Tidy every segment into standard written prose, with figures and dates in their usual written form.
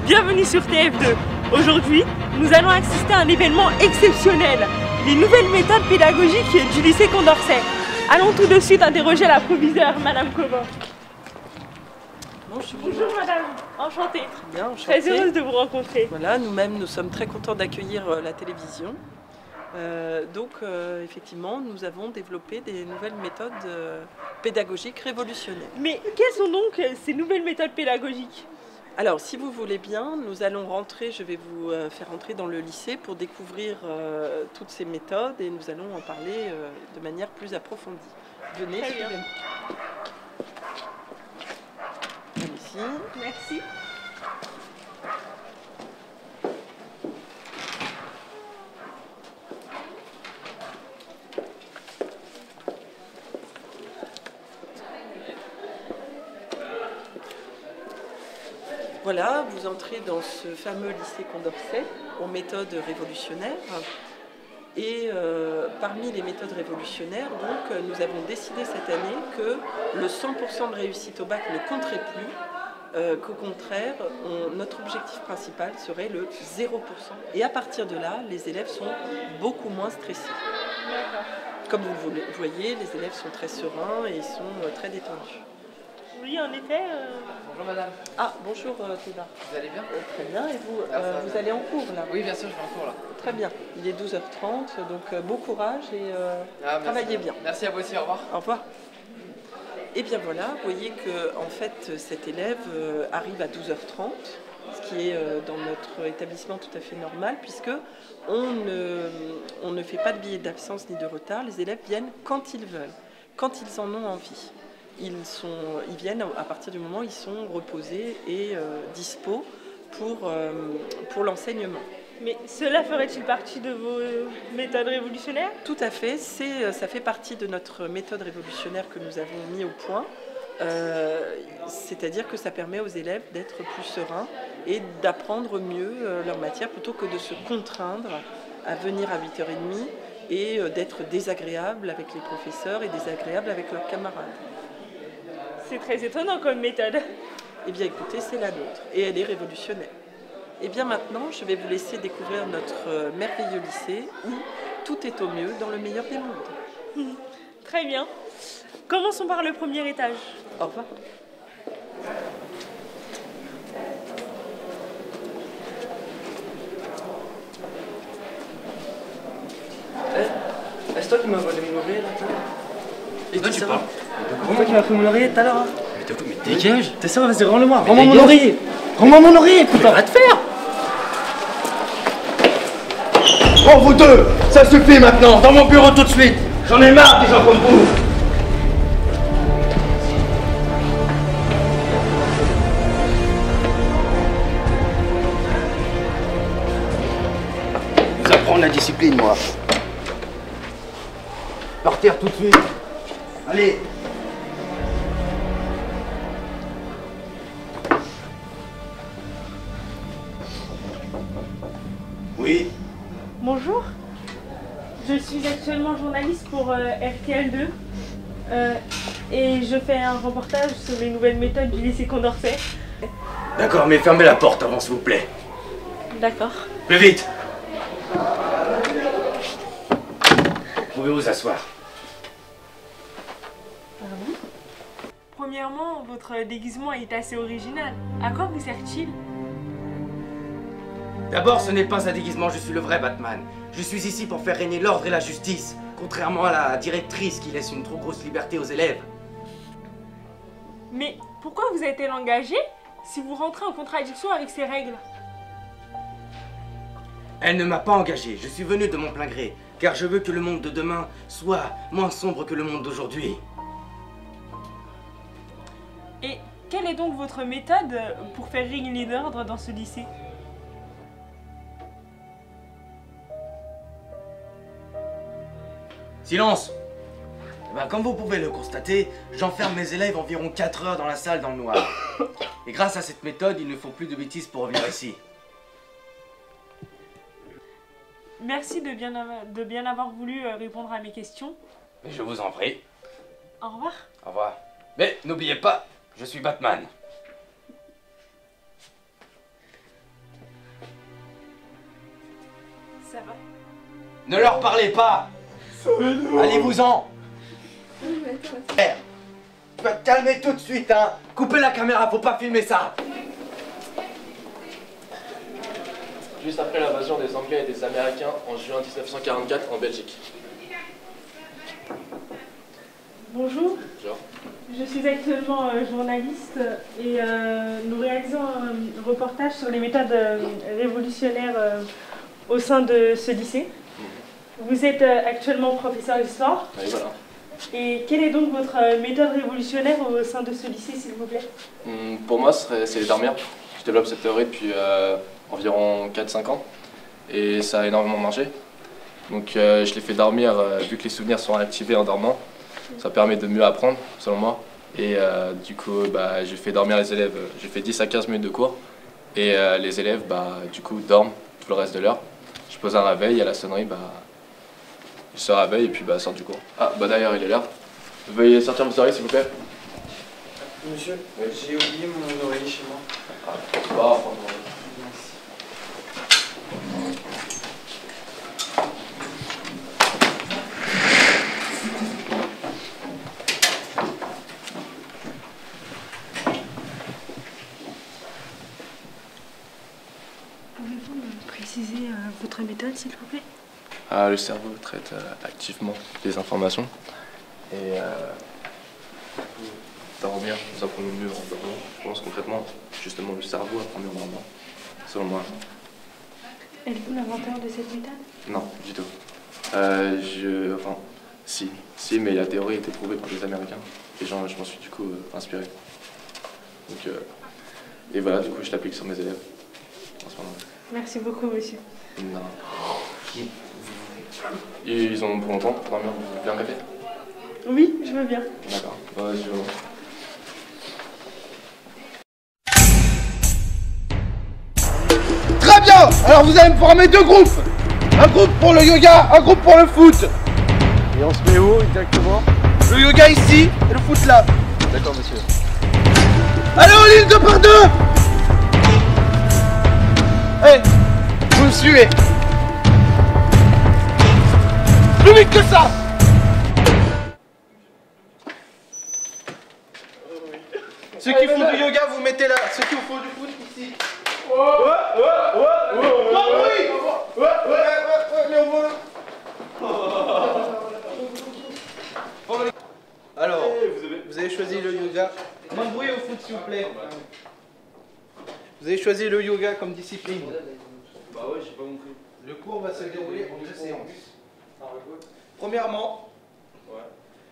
Bienvenue sur TF2. Aujourd'hui, nous allons assister à un événement exceptionnel, les nouvelles méthodes pédagogiques du lycée Condorcet. Allons tout de suite interroger la proviseure, Madame Covin. Bonjour Madame, enchantée. Bien, enchantée. Très heureuse de vous rencontrer. Voilà, nous-mêmes, nous sommes très contents d'accueillir la télévision. Effectivement, nous avons développé des nouvelles méthodes pédagogiques révolutionnaires. Mais quelles sont donc ces nouvelles méthodes pédagogiques? Alors, si vous voulez bien, nous allons rentrer, je vais vous faire entrer dans le lycée pour découvrir toutes ces méthodes et nous allons en parler de manière plus approfondie. Venez, suivez-moi. Ici. Merci. Voilà, vous entrez dans ce fameux lycée Condorcet aux méthodes révolutionnaires. Et parmi les méthodes révolutionnaires, donc, nous avons décidé cette année que le 100% de réussite au bac ne compterait plus, qu'au contraire, notre objectif principal serait le 0%. Et à partir de là, les élèves sont beaucoup moins stressés. Comme vous le voyez, les élèves sont très sereins et ils sont très détendus. Oui, en effet. Bonjour madame. Ah, bonjour Théba. Vous allez bien? Très bien, et vous vous allez en cours là? Oui, bien sûr, je vais en cours là. Très bien, il est 12h30, donc bon courage et travaillez bien. Merci à vous aussi, au revoir. Au revoir. Et bien voilà, vous voyez que en fait cet élève arrive à 12h30, ce qui est dans notre établissement tout à fait normal, puisque on ne fait pas de billets d'absence ni de retard, les élèves viennent quand ils veulent, quand ils en ont envie. Ils viennent à partir du moment où ils sont reposés et dispo pour l'enseignement. Mais cela ferait-il partie de vos méthodes révolutionnaires? Tout à fait, ça fait partie de notre méthode révolutionnaire que nous avons mis au point. C'est-à-dire que ça permet aux élèves d'être plus sereins et d'apprendre mieux leur matière plutôt que de se contraindre à venir à 8h30 et d'être désagréable avec les professeurs et désagréable avec leurs camarades. C'est très étonnant comme méthode. Eh bien écoutez, c'est la nôtre et elle est révolutionnaire. Et bien maintenant, je vais vous laisser découvrir notre merveilleux lycée où tout est au mieux dans le meilleur des mondes. Très bien. Commençons par le premier étage. Au revoir. C'est toi qui m'as volé mon oreiller là, Et toi tu parles? C'est toi qui m'as pris mon oreiller tout à l'heure. Hein. Mais dégage! T'es sûr, vas-y, rends-le-moi. Rends-moi mon dégage. oreiller. Rends-moi mon oreiller, putain. Va te faire! Oh vous deux, ça suffit maintenant, dans mon bureau tout de suite. J'en ai marre des gens comme vous. Vous apprendre la discipline, moi. Par terre tout de suite. Allez. Oui. Bonjour. Je suis actuellement journaliste pour RTL2 et je fais un reportage sur les nouvelles méthodes du lycée Condorcet. D'accord, mais fermez la porte avant, s'il vous plaît. D'accord. Plus vite. Pouvez vous asseoir. Pardon. Premièrement, votre déguisement est assez original. À quoi vous sert-il? D'abord, ce n'est pas un déguisement, je suis le vrai Batman. Je suis ici pour faire régner l'ordre et la justice, contrairement à la directrice qui laisse une trop grosse liberté aux élèves. Mais pourquoi vous êtes-elle engagé si vous rentrez en contradiction avec ces règles? Elle ne m'a pas engagé, je suis venu de mon plein gré, car je veux que le monde de demain soit moins sombre que le monde d'aujourd'hui. Et quelle est donc votre méthode pour faire régner l'ordre dans ce lycée? Silence! Eh ben, comme vous pouvez le constater, j'enferme mes élèves environ 4 heures dans la salle dans le noir. Et grâce à cette méthode, ils ne font plus de bêtises pour revenir ici. Merci de bien avoir voulu répondre à mes questions. Mais je vous en prie. Au revoir. Au revoir. Mais n'oubliez pas, je suis Batman. Ça va? Ne leur parlez pas. Allez-vous-en. Père, tu vas te calmer tout de suite, hein. Coupez la caméra, faut pas filmer ça. Juste après l'invasion des Anglais et des Américains en juin 1944 en Belgique. Bonjour. Genre. Je suis actuellement journaliste et nous réalisons un reportage sur les méthodes révolutionnaires au sein de ce lycée. Vous êtes actuellement professeur d'histoire. Et voilà. Et quelle est donc votre méthode révolutionnaire au sein de ce lycée, s'il vous plaît? Pour moi, c'est dormir. Je développe cette théorie depuis environ 4-5 ans et ça a énormément marché. Donc je les fais dormir vu que les souvenirs sont activés en dormant. Ça permet de mieux apprendre, selon moi. Et du coup, je fais dormir les élèves. J'ai fait 10 à 15 minutes de cours. Et les élèves, du coup, dorment tout le reste de l'heure. Je pose un réveil, à la sonnerie, ils se réveillent et puis sortent du cours. Ah, d'ailleurs, il est là. Veuillez sortir vos oreilles, s'il vous plaît. Monsieur, j'ai oublié mon oreiller chez moi. Ah, pardon. Pouvez-vous me préciser votre méthode, s'il vous plaît? Le cerveau traite activement les informations et dormir, nous apprenons mieux en dormant. Je pense concrètement, justement, le cerveau apprend mieux en dormant, selon moi. Êtes-vous l'inventeur de cette méthode? Non, du tout. Enfin, si, mais la théorie a été prouvée par les Américains et je m'en suis du coup inspiré. Donc, et voilà, du coup, je l'applique sur mes élèves en ce moment. Merci beaucoup, monsieur. Non. Ils ont pour longtemps pour dormir. Vous voulez un café? Oui, je veux bien. D'accord. Vas-y, je veux. Très bien. Alors vous allez me former deux groupes. Un groupe pour le yoga, un groupe pour le foot. Et on se met où exactement? Le yoga ici et le foot là. D'accord, monsieur. Allez, on ligne deux par deux. Hey, vous me suivez. Plus vite que ça. Ceux qui font du yoga, vous mettez là. Ceux qui font du foot, ici. Alors, vous avez choisi le yoga. Moins de bruit au foot, s'il vous plaît. Vous avez choisi le yoga comme discipline. Bah ouais, j'ai pas compris. Le cours va se dérouler en deux séances. Premièrement,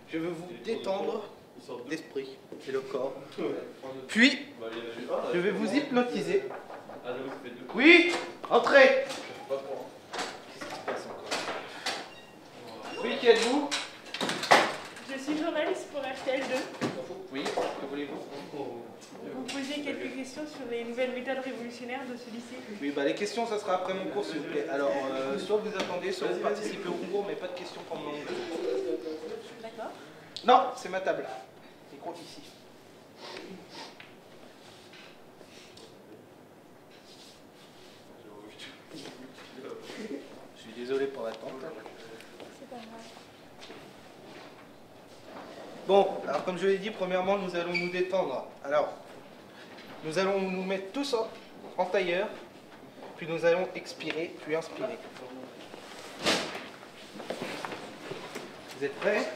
je vais vous détendre l'esprit et le corps. Puis, je vais vous hypnotiser. Oui, entrez. Qu'est-ce qui se passe encore? Oui, qui êtes-vous? Je suis journaliste pour RTL2. Oui, que voulez-vous? Vous posez quelques questions sur les nouvelles méthodes révolutionnaires de ce lycée. Oui, les questions, ça sera après mon cours, s'il vous plaît. Alors, soit vous attendez, soit vous participez au concours, mais pas de questions pendant mon cours. D'accord. Non, c'est ma table. Micro ici. Je suis désolé pour l'attente. C'est pas grave. Bon, alors comme je l'ai dit, premièrement, nous allons nous détendre. Alors, nous allons nous mettre tous en tailleur, puis nous allons expirer, puis inspirer. Vous êtes prêts?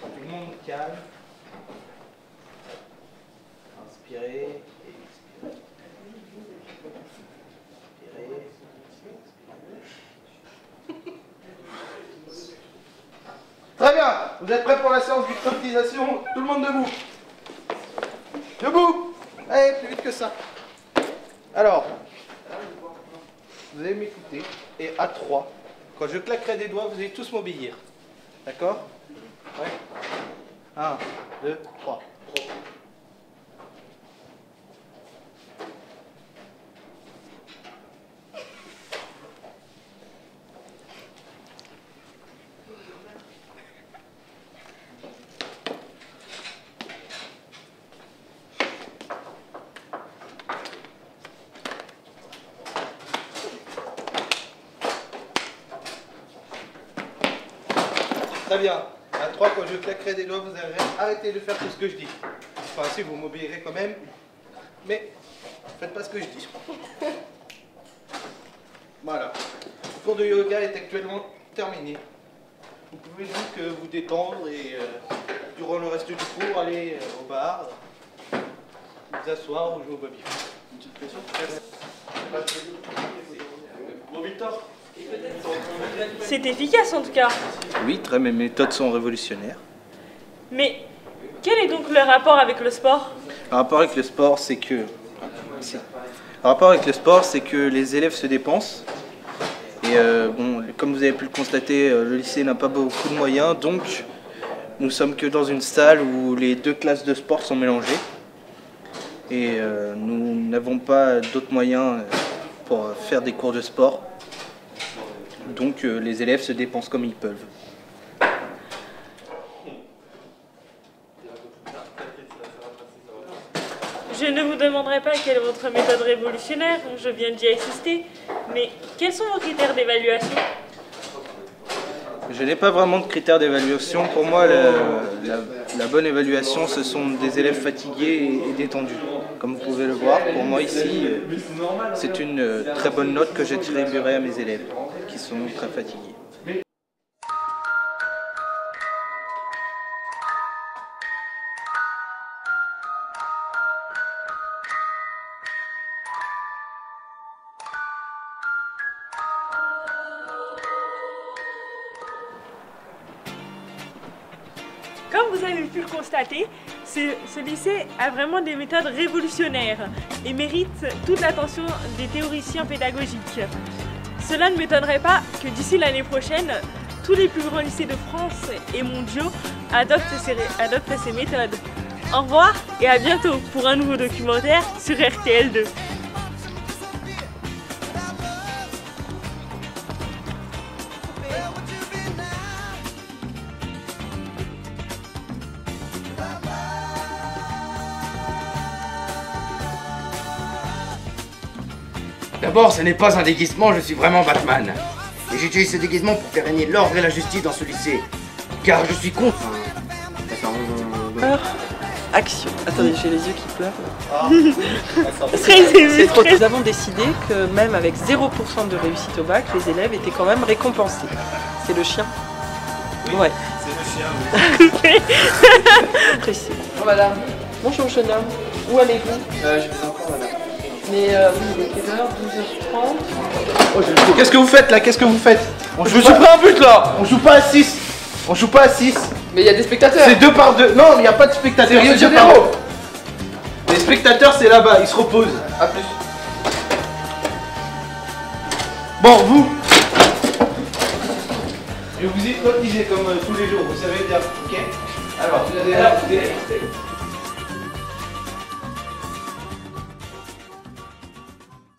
Tout le monde calme. Inspirez et expirez. Inspirez. Très bien. Vous êtes prêts pour la séance d'hypnotisation? Tout le monde debout. Debout. Allez, plus vite que ça. Alors, vous allez m'écouter. Et à 3, quand je claquerai des doigts, vous allez tous m'obéir. D'accord? Ouais. 1, 2, 3. Très bien. À 3, quand je claquerai des doigts, vous arrêtez de faire tout ce que je dis. Enfin, si, vous m'obéirez quand même. Mais faites pas ce que je dis. Voilà. Le cours de yoga est actuellement terminé. Vous pouvez donc vous détendre et durant le reste du cours aller au bar, vous asseoir ou jouer au baby. Une petite question. Bon, Victor. C'est efficace en tout cas. Oui, mes méthodes sont révolutionnaires. Mais quel est donc le rapport avec le sport? Le rapport avec le sport, c'est que les élèves se dépensent. Et bon, comme vous avez pu le constater, le lycée n'a pas beaucoup de moyens, donc nous sommes que dans une salle où les 2 classes de sport sont mélangées. Et nous n'avons pas d'autres moyens pour faire des cours de sport. Donc les élèves se dépensent comme ils peuvent. Je ne vous demanderai pas quelle est votre méthode révolutionnaire, je viens d'y assister, mais quels sont vos critères d'évaluation? Je n'ai pas vraiment de critères d'évaluation. Pour moi, la bonne évaluation, ce sont des élèves fatigués et détendus. Comme vous pouvez le voir, pour moi ici, c'est une très bonne note que j'attribuerai à mes élèves, qui sont très fatigués. Comme vous avez pu le constater, ce lycée a vraiment des méthodes révolutionnaires et mérite toute l'attention des théoriciens pédagogiques. Cela ne m'étonnerait pas que d'ici l'année prochaine, tous les plus grands lycées de France et mondiaux adoptent ces méthodes. Au revoir et à bientôt pour un nouveau documentaire sur RTL2. D'abord, ce n'est pas un déguisement, je suis vraiment Batman. Et j'utilise ce déguisement pour faire régner l'ordre et la justice dans ce lycée. Car je suis contre. Action. Attendez, j'ai les yeux qui pleurent. Très trop. Nous avons décidé que même avec 0% de réussite au bac, les élèves étaient quand même récompensés. C'est le chien? Oui, ouais. C'est le chien, oui. Précis. Bonjour madame. Bonjour jeune homme. Où allez-vous? Je vais encore madame. Mais oui, il est quelle heure? 12h30. Oh, qu'est-ce que vous faites là? Qu'est-ce que vous faites? Je me suis pris un but là. On joue pas à 6. On joue pas à 6. Mais il y a des spectateurs. C'est 2 par 2. Non, il n'y a pas de spectateurs. C'est Rio de Janeiro. Les spectateurs, c'est là-bas. Ils se reposent. A plus. Bon, vous. Je vais vous hypnotiser comme tous les jours. Vous savez bien. Ok? Alors, vous allez là.